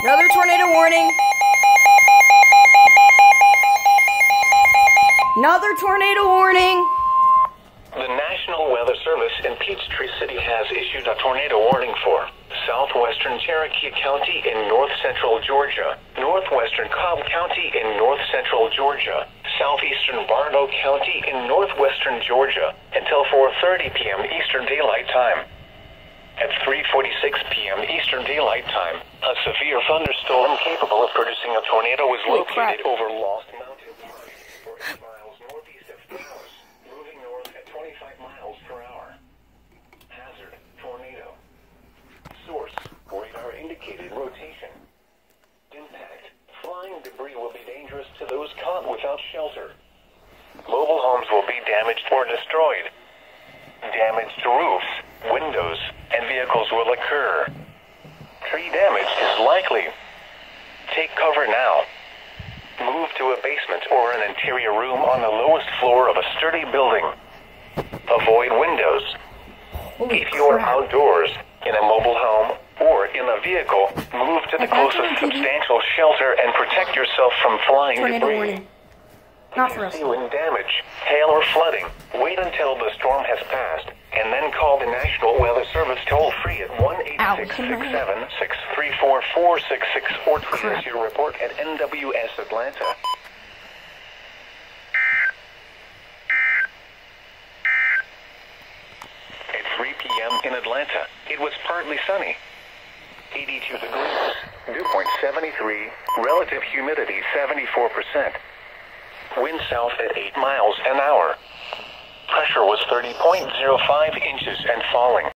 Another tornado warning. Another tornado warning. The National Weather Service in Peachtree City has issued a tornado warning for southwestern Cherokee County in north-central Georgia, northwestern Cobb County in north-central Georgia, southeastern Bartow County in northwestern Georgia until 4:30 p.m. Eastern Daylight Time. At 3:46 p.m. Eastern Daylight Time, a severe thunderstorm capable of producing a tornado was located over Lost Mountain Park, 40 miles northeast of Dallas, moving north at 25 miles per hour. Hazard, tornado. Source, radar indicated rotation. Impact, flying debris will be dangerous to those caught without shelter. Mobile homes will be damaged or destroyed. Damage to roofs, windows, and vehicles will occur. Tree damage is likely. Take cover now. Move to a basement or an interior room on the lowest floor of a sturdy building. Avoid windows. If you are outdoors, in a mobile home, or in a vehicle, move to the closest substantial shelter and protect yourself from flying Tornado debris. warning. Not for us. If you see wind damage, hail or flooding, wait until the storm has passed, and then call the National Weather Service toll-free at 1-866-634-4666 or tweet us your report at NWS Atlanta. At 3 p.m. in Atlanta, it was partly sunny. 82 degrees, dew point 73, relative humidity 74%. Wind south at 8 miles an hour. Pressure was 30.05 inches and falling.